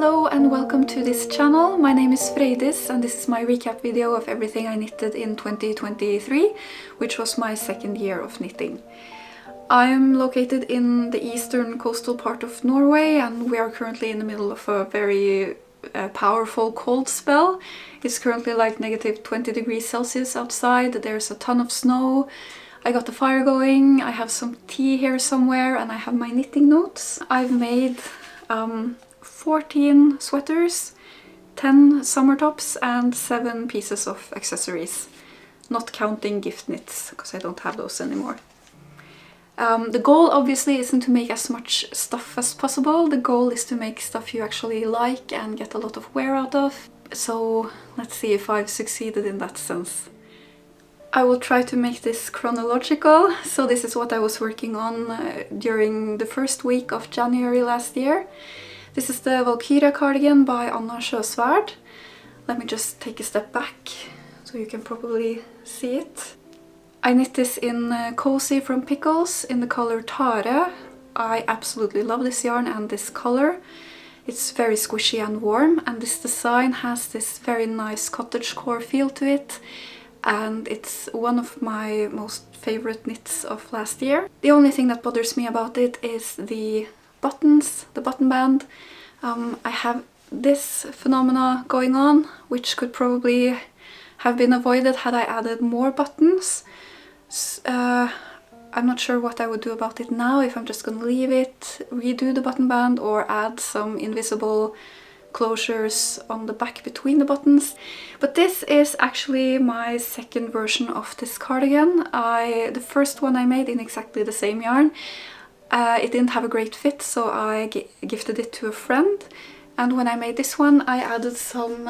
Hello and welcome to this channel. My name is Freydis and this is my recap video of everything I knitted in 2023, which was my second year of knitting. I am located in the eastern coastal part of Norway and we are currently in the middle of a very powerful cold spell. It's currently like negative 20 degrees Celsius outside, there's a ton of snow. I got the fire going, I have some tea here somewhere and I have my knitting notes. I've made 14 sweaters, 10 summer tops and 7 pieces of accessories. Not counting gift knits, because I don't have those anymore. The goal obviously isn't to make as much stuff as possible. The goal is to make stuff you actually like and get a lot of wear out of. So let's see if I've succeeded in that sense. I will try to make this chronological. So this is what I was working on during the first week of January last year. This is the Valkyria cardigan by Sjösvärd. Let me just take a step back so you can probably see it. I knit this in Cozy from Pickles in the color Tare. I absolutely love this yarn and this color. It's very squishy and warm, and this design has this very nice cottagecore feel to it, and it's one of my most favorite knits of last year. The only thing that bothers me about it is the buttons, the button band. I have this phenomena going on, which could probably have been avoided had I added more buttons. I'm not sure what I would do about it now, if I'm just gonna leave it, redo the button band or add some invisible closures on the back between the buttons. But this is actually my second version of this cardigan. The first one I made in exactly the same yarn. It didn't have a great fit, so I gifted it to a friend. And when I made this one, I added some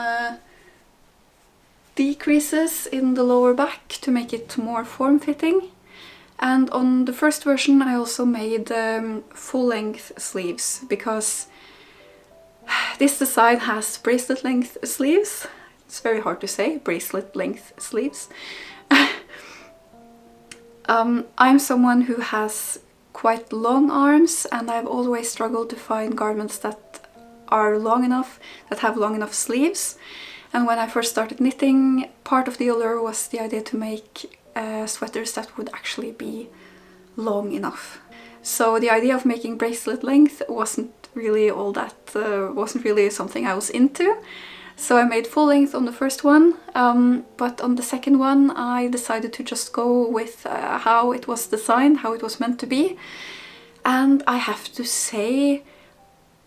decreases in the lower back to make it more form-fitting. And on the first version, I also made full-length sleeves, because this design has bracelet-length sleeves. It's very hard to say, bracelet-length sleeves. I'm someone who has quite long arms, and I've always struggled to find garments that are long enough, that have long enough sleeves. And when I first started knitting, part of the allure was the idea to make sweaters that would actually be long enough. So the idea of making bracelet length wasn't really wasn't really something I was into. So I made full length on the first one, but on the second one I decided to just go with how it was designed, how it was meant to be. And I have to say,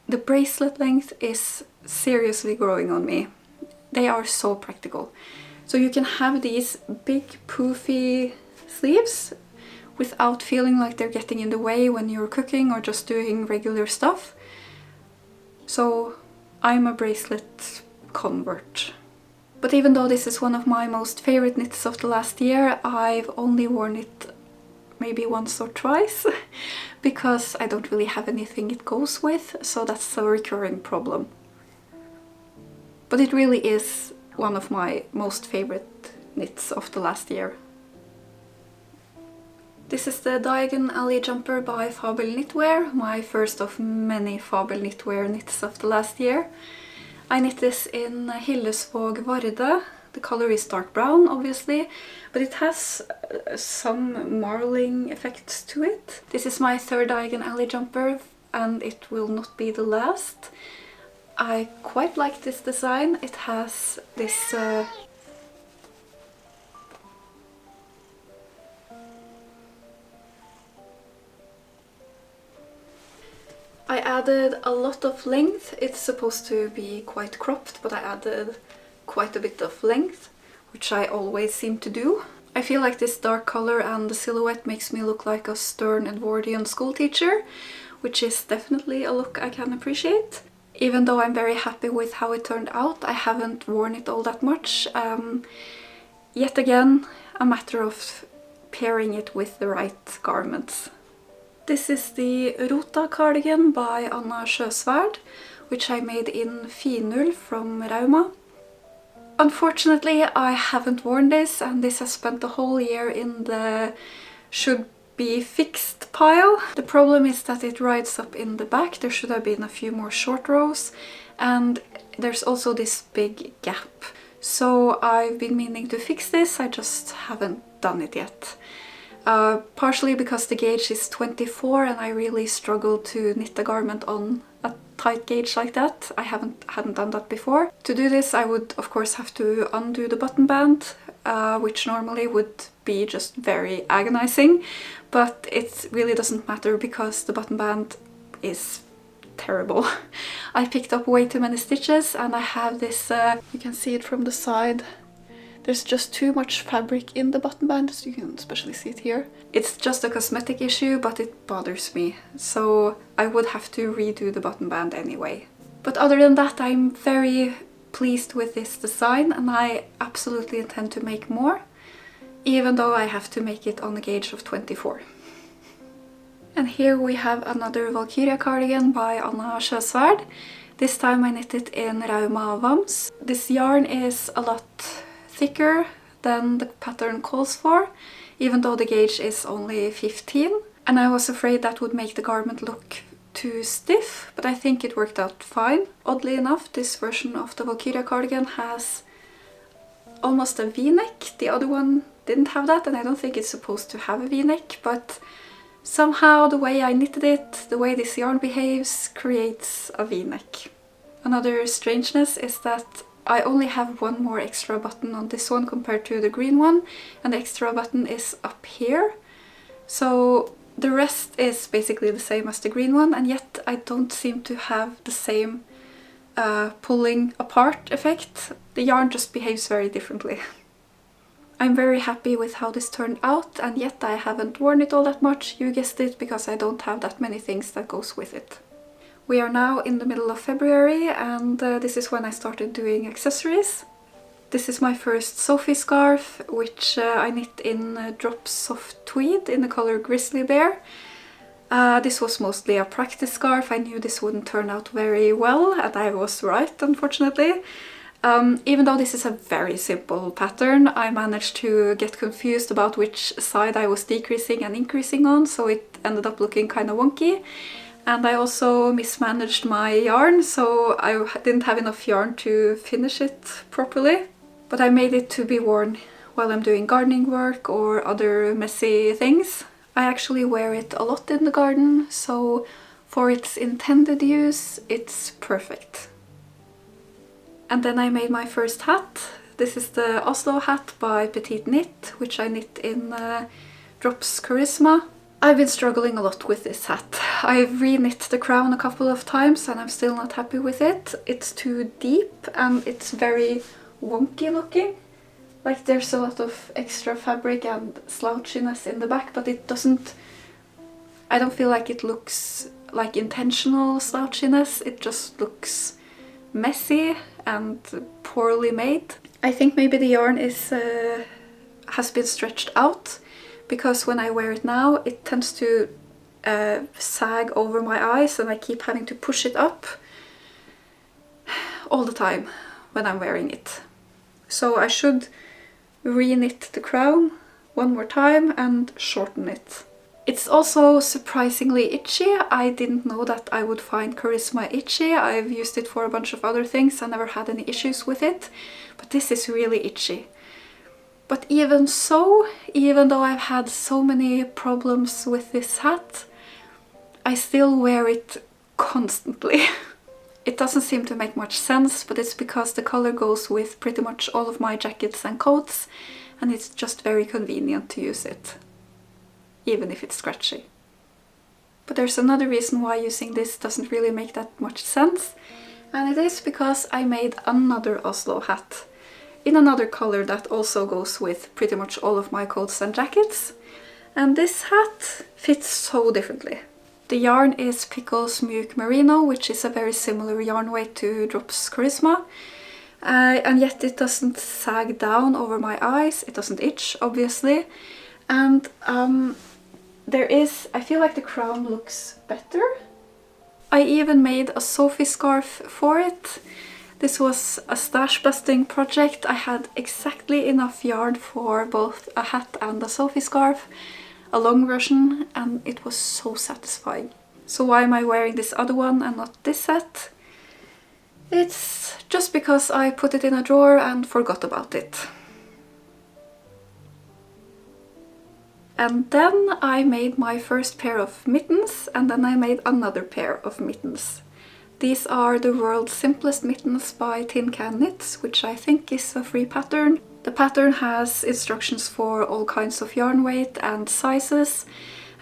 the bracelet length is seriously growing on me. They are so practical. So you can have these big poofy sleeves without feeling like they're getting in the way when you're cooking or just doing regular stuff. So I'm a bracelet convert. But even though this is one of my most favorite knits of the last year, I've only worn it maybe once or twice because I don't really have anything it goes with, so that's a recurring problem. But it really is one of my most favorite knits of the last year. This is the Diagon alley jumper by Fabel Knitwear, my first of many Fabel Knitwear knits of the last year. I knit this in Hirose. The color is dark brown, obviously, but it has some marling effects to it. This is my third Diagon alley jumper, and it will not be the last. I quite like this design. It has this I added a lot of length. It's supposed to be quite cropped, but I added quite a bit of length, which I always seem to do. I feel like this dark color and the silhouette makes me look like a stern Edwardian schoolteacher, which is definitely a look I can appreciate. Even though I'm very happy with how it turned out, I haven't worn it all that much. Yet again, a matter of pairing it with the right garments. This is the Rota cardigan by Sjösvärd, which I made in Finull from Rauma. Unfortunately, I haven't worn this, and this has spent the whole year in the should be fixed pile. The problem is that it rides up in the back. There should have been a few more short rows, and there's also this big gap. So I've been meaning to fix this, I just haven't done it yet. Partially because the gauge is 24 and I really struggle to knit a garment on a tight gauge like that. I hadn't done that before. To do this I would of course have to undo the button band, which normally would be just very agonizing, but it really doesn't matter because the button band is terrible. I picked up way too many stitches and I have this, you can see it from the side, there's just too much fabric in the button band, so you can especially see it here. It's just a cosmetic issue, but it bothers me, so I would have to redo the button band anyway. But other than that, I'm very pleased with this design and I absolutely intend to make more, even though I have to make it on a gauge of 24. And here we have another Valkyria cardigan by Sjösvärd. This time I knit it in Rauma Vams. This yarn is a lot thicker than the pattern calls for, even though the gauge is only 15. And I was afraid that would make the garment look too stiff, but I think it worked out fine. Oddly enough, this version of the Valkyria cardigan has almost a v-neck. The other one didn't have that, and I don't think it's supposed to have a v-neck, but somehow the way I knitted it, the way this yarn behaves, creates a v-neck. Another strangeness is that I only have one more extra button on this one compared to the green one, and the extra button is up here. So the rest is basically the same as the green one, and yet I don't seem to have the same pulling apart effect. The yarn just behaves very differently. I'm very happy with how this turned out, and yet I haven't worn it all that much, you guessed it, because I don't have that many things that goes with it. We are now in the middle of February, and this is when I started doing accessories. This is my first Sophie scarf, which I knit in Drop Soft Tweed in the color Grizzly Bear. This was mostly a practice scarf. I knew this wouldn't turn out very well, and I was right, unfortunately. Even though this is a very simple pattern, I managed to get confused about which side I was decreasing and increasing on, so it ended up looking kind of wonky. And I also mismanaged my yarn, so I didn't have enough yarn to finish it properly. But I made it to be worn while I'm doing gardening work or other messy things. I actually wear it a lot in the garden, so for its intended use, it's perfect. And then I made my first hat. This is the Oslo Hat by Petiteknit, which I knit in Drops Charisma. I've been struggling a lot with this hat. I've re-knit the crown a couple of times and I'm still not happy with it. It's too deep and it's very wonky looking. Like there's a lot of extra fabric and slouchiness in the back, but it doesn't... I don't feel like it looks like intentional slouchiness. It just looks messy and poorly made. I think maybe the yarn is has been stretched out, because when I wear it now it tends to sag over my eyes and I keep having to push it up all the time when I'm wearing it. So I should re-knit the crown one more time and shorten it. It's also surprisingly itchy. I didn't know that I would find Charisma itchy. I've used it for a bunch of other things and never had any issues with it, but this is really itchy. But even so, even though I've had so many problems with this hat, I still wear it constantly. It doesn't seem to make much sense, but it's because the color goes with pretty much all of my jackets and coats, and it's just very convenient to use it, even if it's scratchy. But there's another reason why using this doesn't really make that much sense, and it is because I made another Oslo hat in another color that also goes with pretty much all of my coats and jackets. And this hat fits so differently. The yarn is Pickles Mjuk Merino, which is a very similar yarn weight to Drops Charisma. And yet it doesn't sag down over my eyes, it doesn't itch, obviously. And I feel like the crown looks better. I even made a Sophie scarf for it. This was a stash busting project. I had exactly enough yarn for both a hat and a Sophie scarf, a long version, and it was so satisfying. So why am I wearing this other one and not this set? It's just because I put it in a drawer and forgot about it. And then I made my first pair of mittens, and then I made another pair of mittens. These are the world's simplest mittens by Tin Can Knits, which I think is a free pattern. The pattern has instructions for all kinds of yarn weight and sizes,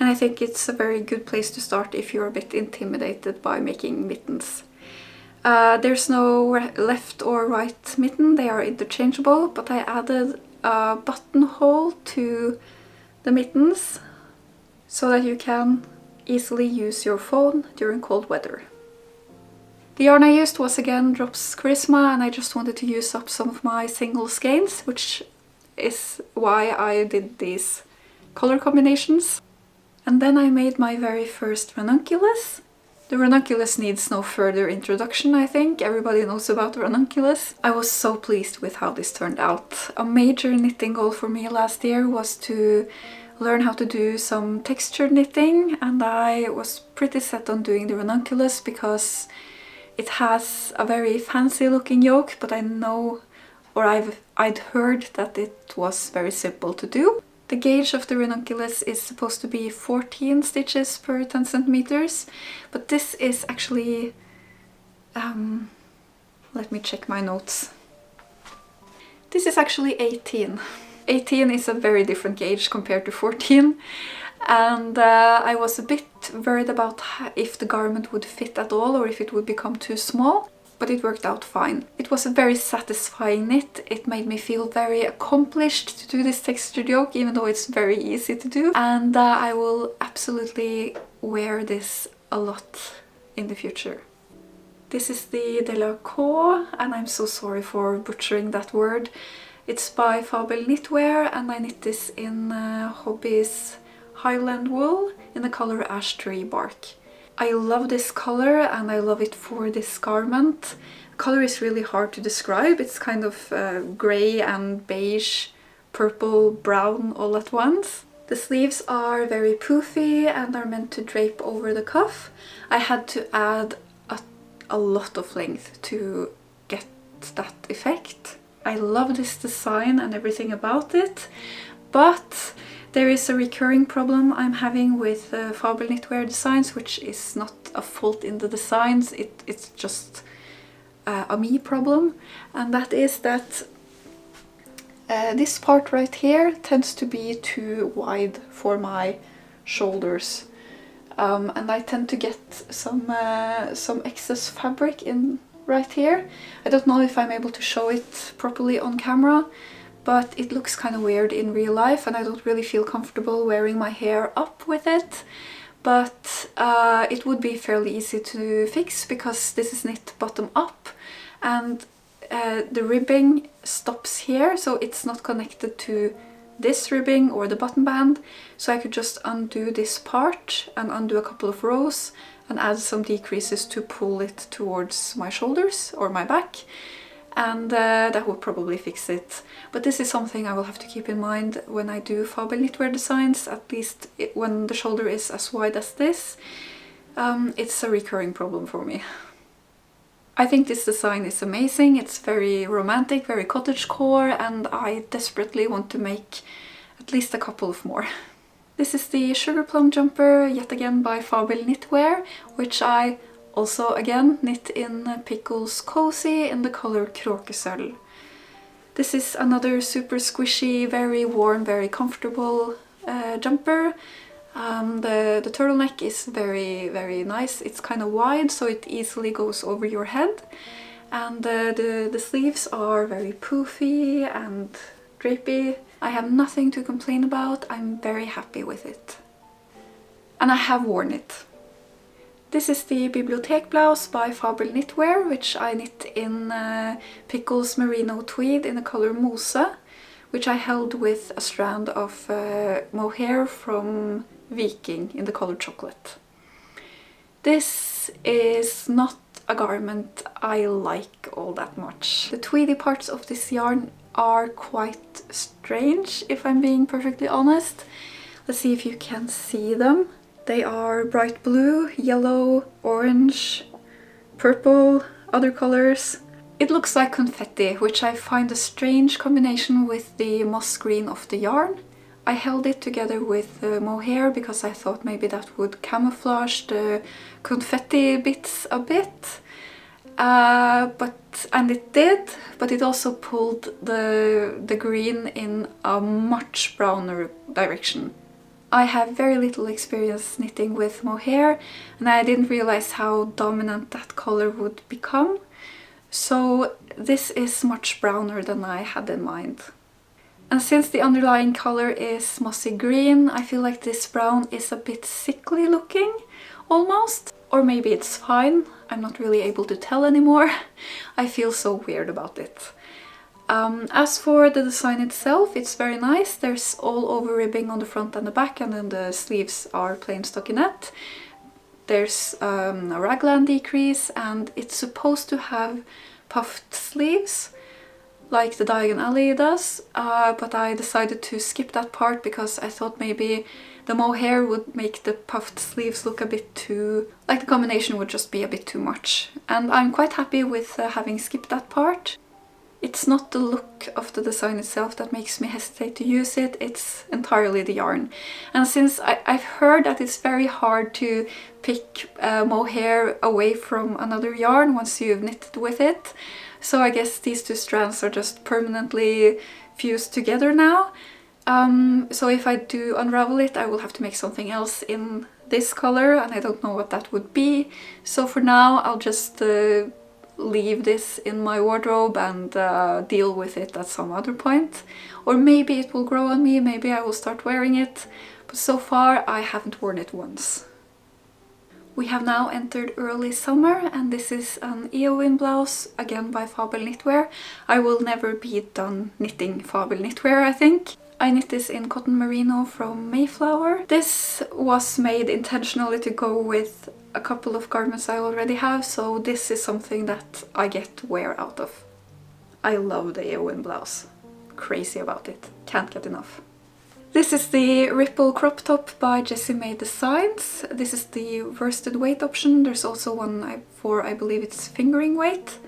and I think it's a very good place to start if you're a bit intimidated by making mittens. There's no left or right mitten, they are interchangeable, but I added a buttonhole to the mittens so that you can easily use your phone during cold weather. The yarn I used was again Drops Charisma, and I just wanted to use up some of my single skeins, which is why I did these color combinations. And then I made my very first ranunculus. The ranunculus needs no further introduction, I think. Everybody knows about the ranunculus. I was so pleased with how this turned out. A major knitting goal for me last year was to learn how to do some textured knitting, and I was pretty set on doing the ranunculus because it has a very fancy looking yoke, but I know, or I'd heard that it was very simple to do. The gauge of the ranunculus is supposed to be 14 stitches per 10 centimeters, but this is actually, let me check my notes. This is actually 18. 18 is a very different gauge compared to 14, and I was a bit worried about if the garment would fit at all or if it would become too small, but it worked out fine. It was a very satisfying knit. It made me feel very accomplished to do this textured yoke, even though it's very easy to do, and I will absolutely wear this a lot in the future. This is the Delaceur, and I'm so sorry for butchering that word. It's by Fabel Knitwear, and I knit this in Hobbies Highland wool in the color Ash Tree Bark. I love this color and I love it for this garment. The color is really hard to describe. It's kind of grey and beige, purple, brown all at once. The sleeves are very poofy and are meant to drape over the cuff. I had to add a lot of length to get that effect. I love this design and everything about it, but there is a recurring problem I'm having with Fabel Knitwear designs, which is not a fault in the designs, it's just a me problem, and that is that this part right here tends to be too wide for my shoulders, and I tend to get some excess fabric in right here. I don't know if I'm able to show it properly on camera, but it looks kind of weird in real life and I don't really feel comfortable wearing my hair up with it. But it would be fairly easy to fix because this is knit bottom up, and the ribbing stops here, so it's not connected to this ribbing or the button band. So I could just undo this part and undo a couple of rows and add some decreases to pull it towards my shoulders or my back, and that would probably fix it. But this is something I will have to keep in mind when I do Fabel Knitwear designs, at least when the shoulder is as wide as this. It's a recurring problem for me. I think this design is amazing. It's very romantic, very cottagecore, and I desperately want to make at least a couple of more. This is the Sugarplum jumper, yet again by Fabel Knitwear, which I also again knit in Pickles Cozy in the color Kråkesølv. This is another super squishy, very warm, very comfortable jumper. The turtleneck is very nice. It's kind of wide, so it easily goes over your head. And the sleeves are very poofy and drapey. I have nothing to complain about. I'm very happy with it. And I have worn it. This is the Bibliotek blouse by Fabel Knitwear, which I knit in Pickles Merino Tweed in the color Mose, which I held with a strand of mohair from Viking in the color Chocolate. This is not a garment I like all that much. The tweedy parts of this yarn are quite strange, if I'm being perfectly honest. Let's see if you can see them. They are bright blue, yellow, orange, purple, other colors. It looks like confetti, which I find a strange combination with the moss green of the yarn. I held it together with mohair because I thought maybe that would camouflage the confetti bits a bit. And it did, but it also pulled the green in a much browner direction. I have very little experience knitting with mohair, and I didn't realize how dominant that color would become. So this is much browner than I had in mind. And since the underlying color is mossy green, I feel like this brown is a bit sickly looking, almost. Or maybe it's fine, I'm not really able to tell anymore. I feel so weird about it. As for the design itself, it's very nice. There's all over ribbing on the front and the back, and then the sleeves are plain stockinette. There's a raglan decrease, and it's supposed to have puffed sleeves, like the Diagon alley does, but I decided to skip that part because I thought maybe the mohair would make the puffed sleeves look a bit too... like the combination would just be a bit too much. And I'm quite happy with having skipped that part. It's not the look of the design itself that makes me hesitate to use it, it's entirely the yarn. And since I've heard that it's very hard to pick mohair away from another yarn once you've knitted with it, so I guess these two strands are just permanently fused together now. So if I do unravel it, I will have to make something else in this color, and I don't know what that would be. So for now, I'll just leave this in my wardrobe and deal with it at some other point. Or maybe it will grow on me, maybe I will start wearing it. But so far, I haven't worn it once. We have now entered early summer, and this is an Eowyn blouse, again by Fabel Knitwear. I will never be done knitting Fabel Knitwear, I think. I knit this in cotton merino from Mayflower. This was made intentionally to go with a couple of garments I already have, so this is something that I get wear out of. I love the Eowyn blouse. Crazy about it. Can't get enough. This is the Ripple crop top by Jessie Maed Designs. This is the worsted weight option. There's also one for, I believe it's fingering weight.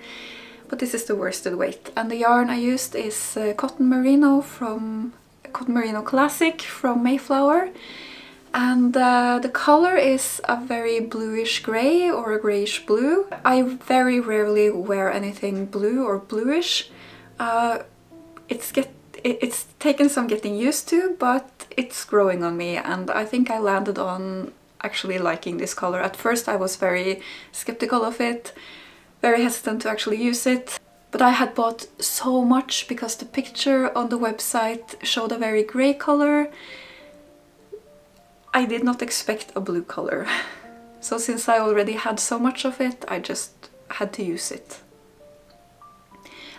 But this is the worsted weight. And the yarn I used is cotton merino classic from Mayflower. And the color is a very bluish grey or a greyish blue. I very rarely wear anything blue or bluish. It's taken some getting used to, but it's growing on me, and I think I landed on actually liking this color. At first I was very skeptical of it, very hesitant to actually use it, but I had bought so much because the picture on the website showed a very grey color. I did not expect a blue color. So since I already had so much of it, I just had to use it.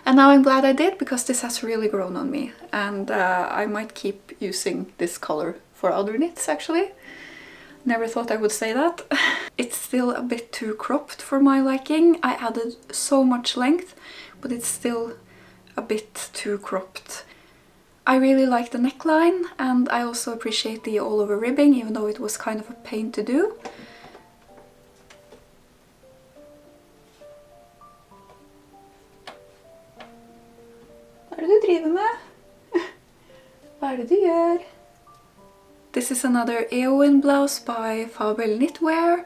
And now I'm glad I did, because this has really grown on me, and I might keep using this color for other knits actually. Never thought I would say that. It's still a bit too cropped for my liking. I added so much length, but it's still a bit too cropped. I really like the neckline, and I also appreciate the all over ribbing, even though it was kind of a pain to do. Hva er det du driver med? Hva er det du gjør? This is another Eowyn blouse by Fabel Knitwear.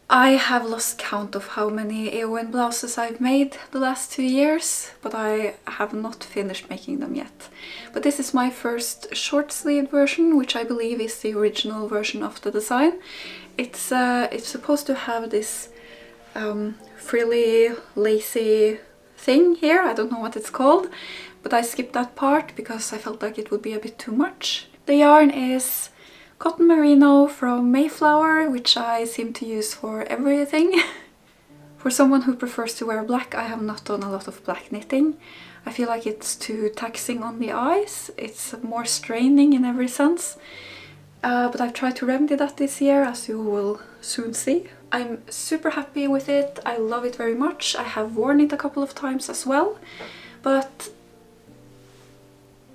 I have lost count of how many Eowyn blouses I've made the last 2 years, but I have not finished making them yet. But this is my first short-sleeved version, which I believe is the original version of the design. It's supposed to have this frilly, lacy thing here. I don't know what it's called, but I skipped that part because I felt like it would be a bit too much. The yarn is cotton merino from Mayflower, which I seem to use for everything. For someone who prefers to wear black, I have not done a lot of black knitting. I feel like it's too taxing on the eyes. It's more straining in every sense. But I've tried to remedy that this year, as you will soon see. I'm super happy with it. I love it very much. I have worn it a couple of times as well, but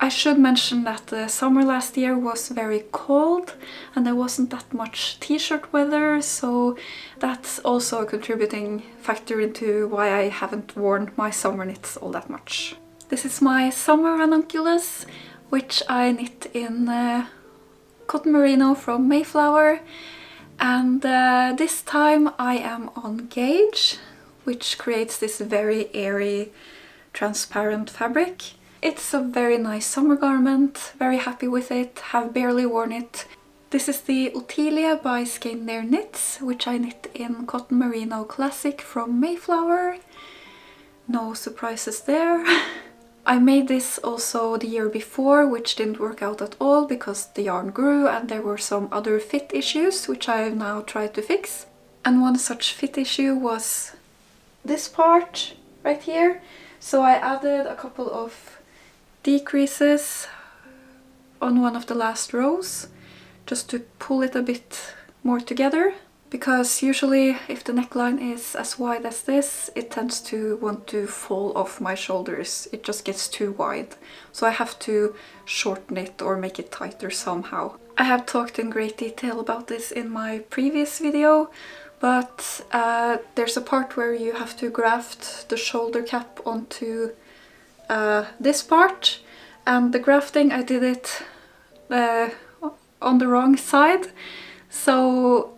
I should mention that the summer last year was very cold and there wasn't that much t-shirt weather, so that's also a contributing factor into why I haven't worn my summer knits all that much. This is my summer ranunculus, which I knit in cotton merino from Mayflower, and this time I am on gauge, which creates this very airy, transparent fabric. It's a very nice summer garment, very happy with it, have barely worn it. This is the Othilie by Skeindeer knits, which I knit in cotton merino classic from Mayflower. No surprises there. I made this also the year before, which didn't work out at all because the yarn grew and there were some other fit issues, which I have now tried to fix. And one such fit issue was this part right here. So I added a couple of decreases on one of the last rows just to pull it a bit more together, because usually if the neckline is as wide as this, it tends to want to fall off my shoulders. It just gets too wide, so I have to shorten it or make it tighter somehow. I have talked in great detail about this in my previous video, but there's a part where you have to graft the shoulder cap onto this part, and the grafting, I did it on the wrong side, so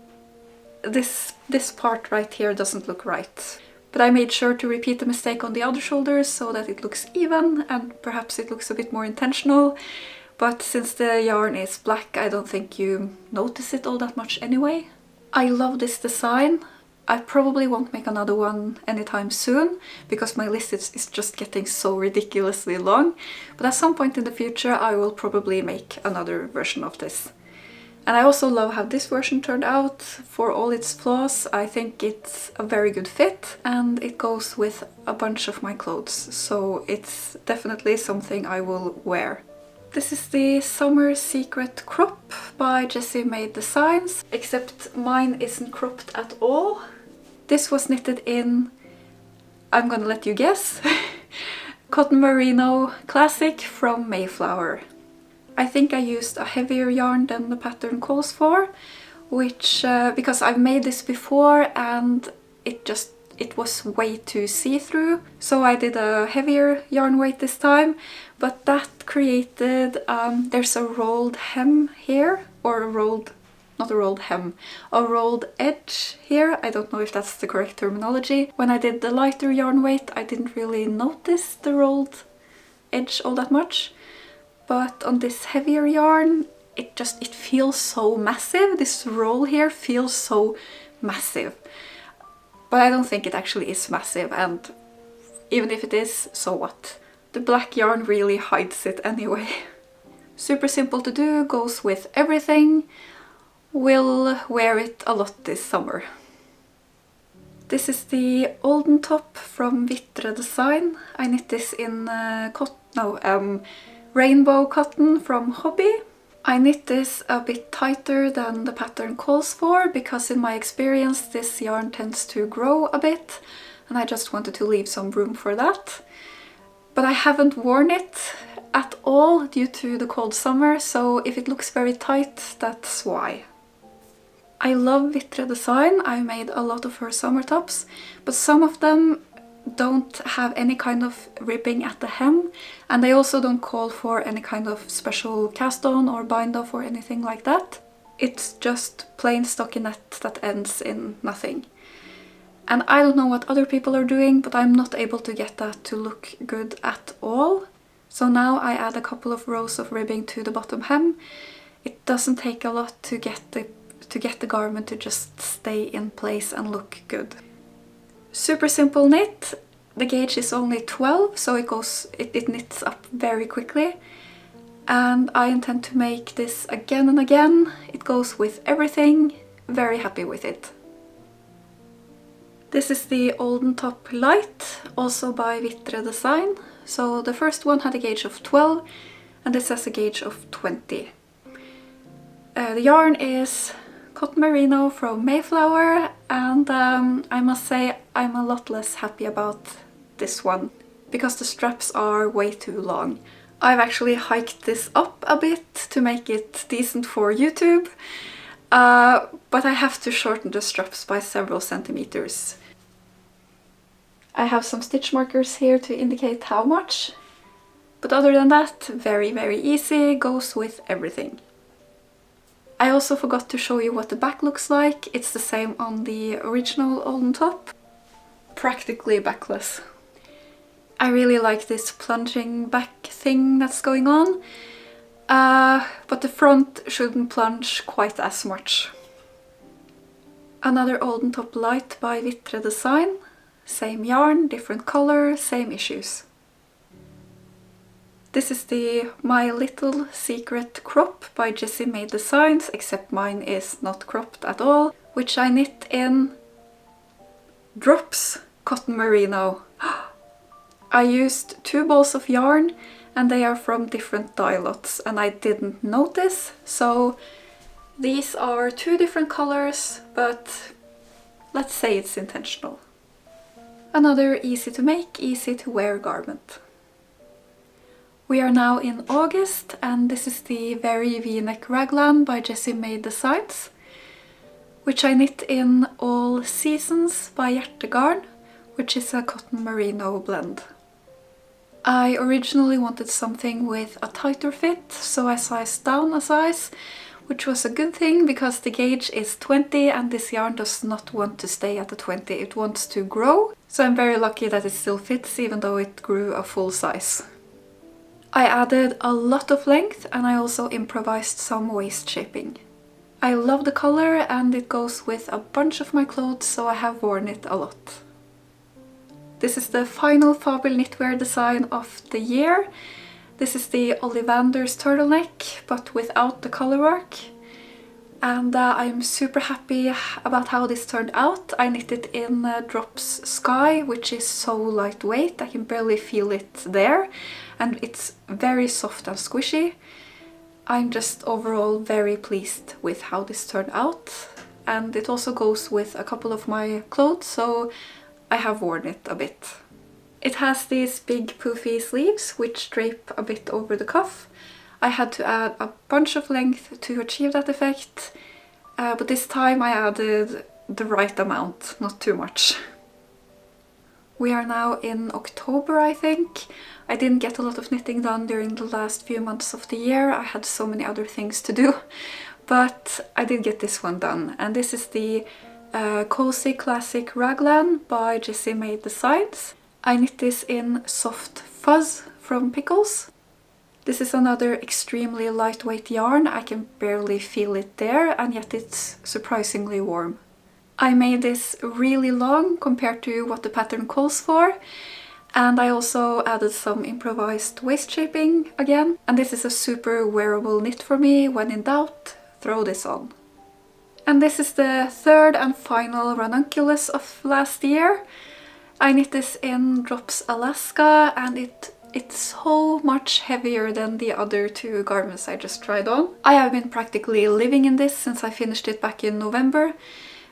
this part right here doesn't look right. But I made sure to repeat the mistake on the other shoulders so that it looks even and perhaps it looks a bit more intentional, but since the yarn is black I don't think you notice it all that much anyway. I love this design. I probably won't make another one anytime soon because my list is just getting so ridiculously long, but at some point in the future I will probably make another version of this. And I also love how this version turned out. For all its flaws, I think it's a very good fit and it goes with a bunch of my clothes, so it's definitely something I will wear. This is the Summer Secret crop by Jessie Maed Designs, except mine isn't cropped at all. This was knitted in, I'm gonna let you guess, cotton merino classic from Mayflower. I think I used a heavier yarn than the pattern calls for, which, because I've made this before and it was way too see-through, so I did a heavier yarn weight this time, but that created, there's a rolled hem here, or not a rolled hem, a rolled edge here. I don't know if that's the correct terminology. When I did the lighter yarn weight, I didn't really notice the rolled edge all that much, but on this heavier yarn, it feels so massive. This roll here feels so massive. But I don't think it actually is massive, and even if it is, so what? The black yarn really hides it anyway. Super simple to do, goes with everything. Will wear it a lot this summer. This is the Olden top from Witre design. I knit this in rainbow cotton from Hobby. I knit this a bit tighter than the pattern calls for because in my experience this yarn tends to grow a bit and I just wanted to leave some room for that. But I haven't worn it at all due to the cold summer, so if it looks very tight, that's why. I love Witre design. I made a lot of her summer tops, but some of them don't have any kind of ribbing at the hem, and they also don't call for any kind of special cast on or bind off or anything like that. It's just plain stockinette that ends in nothing. And I don't know what other people are doing, but I'm not able to get that to look good at all. So now I add a couple of rows of ribbing to the bottom hem. It doesn't take a lot to get the garment to just stay in place and look good. Super simple knit. The gauge is only 12, so it knits up very quickly. And I intend to make this again and again. It goes with everything. Very happy with it. This is the Olden top light, also by Witre design. So the first one had a gauge of 12 and this has a gauge of 20. The yarn is cotton merino from Mayflower, and I must say I'm a lot less happy about this one because the straps are way too long. I've actually hiked this up a bit to make it decent for YouTube, but I have to shorten the straps by several centimeters. I have some stitch markers here to indicate how much, but other than that, very, very easy, goes with everything. I also forgot to show you what the back looks like. It's the same on the original Olden top. Practically backless. I really like this plunging back thing that's going on, but the front shouldn't plunge quite as much. Another Olden top light by Witre design. Same yarn, different color, same issues. This is the My Little Secret crop by Jessie Maed designs, except mine is not cropped at all, which I knit in drops cotton merino. I used 2 balls of yarn and they are from different dye lots and I didn't notice, so these are 2 different colors, but let's say it's intentional. Another easy to make, easy to wear garment. We are now in August and this is the very V-neck Raglan by Jessie Maed designs, which I knit in All Seasons by Hjärtegarn, which is a cotton merino blend. I originally wanted something with a tighter fit, so I sized down a size, which was a good thing because the gauge is 20 and this yarn does not want to stay at the 20, it wants to grow. So I'm very lucky that it still fits even though it grew a full size. I added a lot of length and I also improvised some waist shaping. I love the color and it goes with a bunch of my clothes, so I have worn it a lot. This is the final Fabel Knitwear design of the year. This is the Ollivanders turtleneck, but without the color work. And I'm super happy about how this turned out. I knit it in Drops Sky, which is so lightweight, I can barely feel it there. And it's very soft and squishy. I'm just overall very pleased with how this turned out. And it also goes with a couple of my clothes, so I have worn it a bit. It has these big poofy sleeves which drape a bit over the cuff. I had to add a bunch of length to achieve that effect, but this time I added the right amount, not too much. We are now in October, I think. I didn't get a lot of knitting done during the last few months of the year. I had so many other things to do, but I did get this one done. And this is the Cozy Classic Raglan by Jessie Maed designs. I knit this in Soft Fuzz from Pickles. This is another extremely lightweight yarn. I can barely feel it there, and yet it's surprisingly warm. I made this really long compared to what the pattern calls for, and I also added some improvised waist shaping again. And this is a super wearable knit for me. When in doubt, throw this on. And this is the third and final Ranunculus of last year. I knit this in Drops Alaska and it's so much heavier than the other 2 garments I just tried on. I have been practically living in this since I finished it back in November.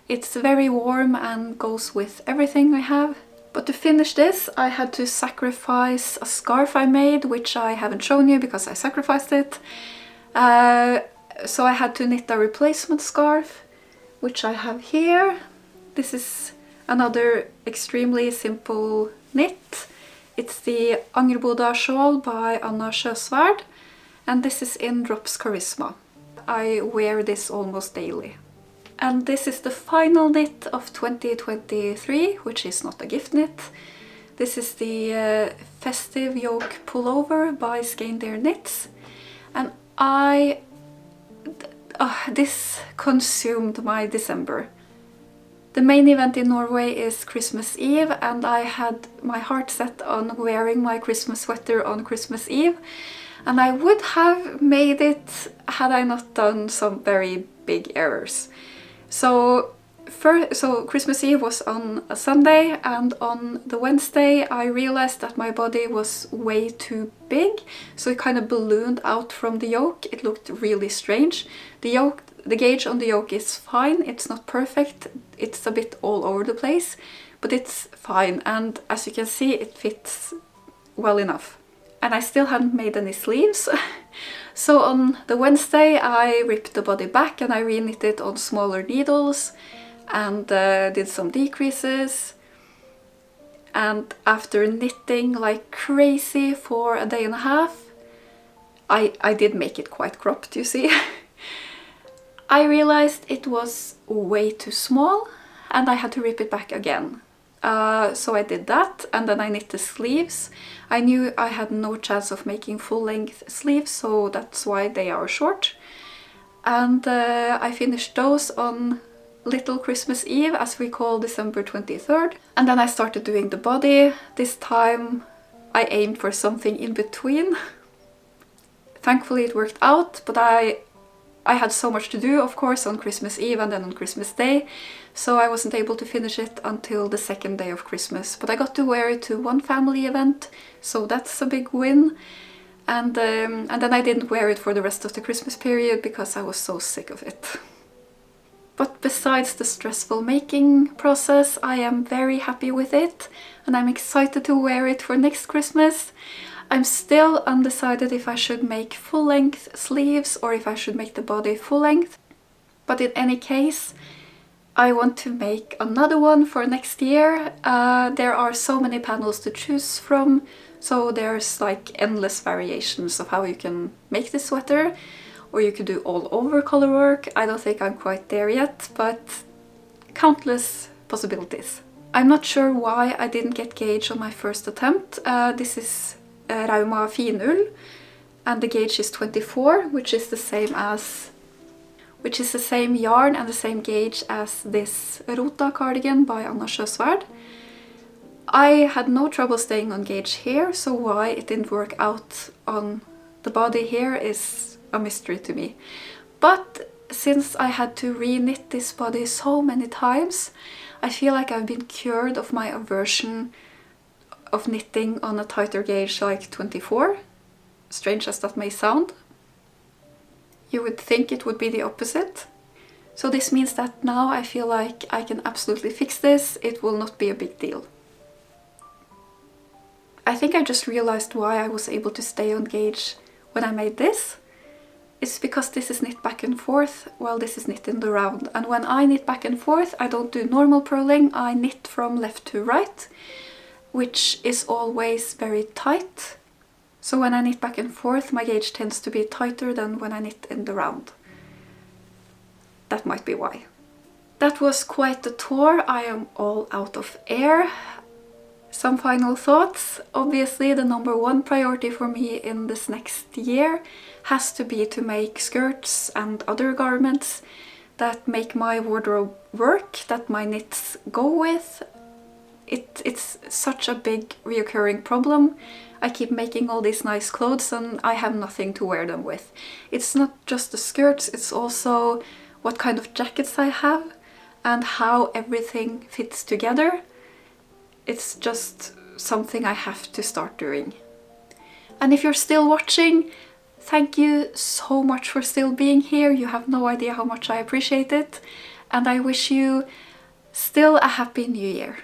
It's very warm and goes with everything I have. But to finish this I had to sacrifice a scarf I made, which I haven't shown you because I sacrificed it. So I had to knit a replacement scarf, which I have here. This is another extremely simple knit. It's the Angrboda Shawl by Sjösvärd, and this is in Drops Charisma. I wear this almost daily. And this is the final knit of 2023, which is not a gift knit. This is the Festive Yoke Pullover by Skeindeer Knits, and this consumed my December. The main event in Norway is Christmas Eve, and I had my heart set on wearing my Christmas sweater on Christmas Eve, and I would have made it had I not done some very big errors. So Christmas Eve was on a Sunday, and on the Wednesday I realized that my body was way too big, so it kind of ballooned out from the yoke. It looked really strange. The gauge on the yoke is fine, it's not perfect, it's a bit all over the place, but it's fine, and as you can see it fits well enough. and I still hadn't made any sleeves. So on the Wednesday I ripped the body back and I re-knit it on smaller needles and did some decreases. And after knitting like crazy for a day and a half, I did make it quite cropped, you see. I realized it was way too small and I had to rip it back again. So I did that, and then I knit the sleeves. I knew I had no chance of making full-length sleeves, so that's why they are short. And I finished those on Little Christmas Eve, as we call December 23rd. And then I started doing the body. This time I aimed for something in between. Thankfully it worked out, but I had so much to do, of course, on Christmas Eve and then on Christmas Day, so I wasn't able to finish it until the second day of Christmas. But I got to wear it to one family event, so that's a big win. And then I didn't wear it for the rest of the Christmas period because I was so sick of it. But besides the stressful making process, I am very happy with it, and I'm excited to wear it for next Christmas. I'm still undecided if I should make full-length sleeves or if I should make the body full-length. But in any case, I want to make another one for next year. There are so many panels to choose from, so there's like endless variations of how you can make this sweater. Or you could do all over color work. I don't think I'm quite there yet, but countless possibilities. I'm not sure why I didn't get gauge on my first attempt. This is Rauma Finull, and the gauge is 24, which is the same yarn and the same gauge as this Rota cardigan by Sjösvärd. I had no trouble staying on gauge here, so why it didn't work out on the body here is a mystery to me. But since I had to re-knit this body so many times, I feel like I've been cured of my aversion of knitting on a tighter gauge like 24, strange as that may sound. You would think it would be the opposite. So this means that now I feel like I can absolutely fix this. It will not be a big deal. I think I just realized why I was able to stay on gauge when I made this. It's because this is knit back and forth while this is knit in the round. And when I knit back and forth, I don't do normal purling, I knit from left to right, which is always very tight. So when I knit back and forth, my gauge tends to be tighter than when I knit in the round. That might be why. That was quite the tour. I am all out of air. Some final thoughts. Obviously, the number one priority for me in this next year has to be to make skirts and other garments that make my wardrobe work, that my knits go with. It's such a big reoccurring problem. I keep making all these nice clothes and I have nothing to wear them with. It's not just the skirts, it's also what kind of jackets I have and how everything fits together. It's just something I have to start doing. And if you're still watching, thank you so much for still being here. You have no idea how much I appreciate it. And I wish you still a happy new year.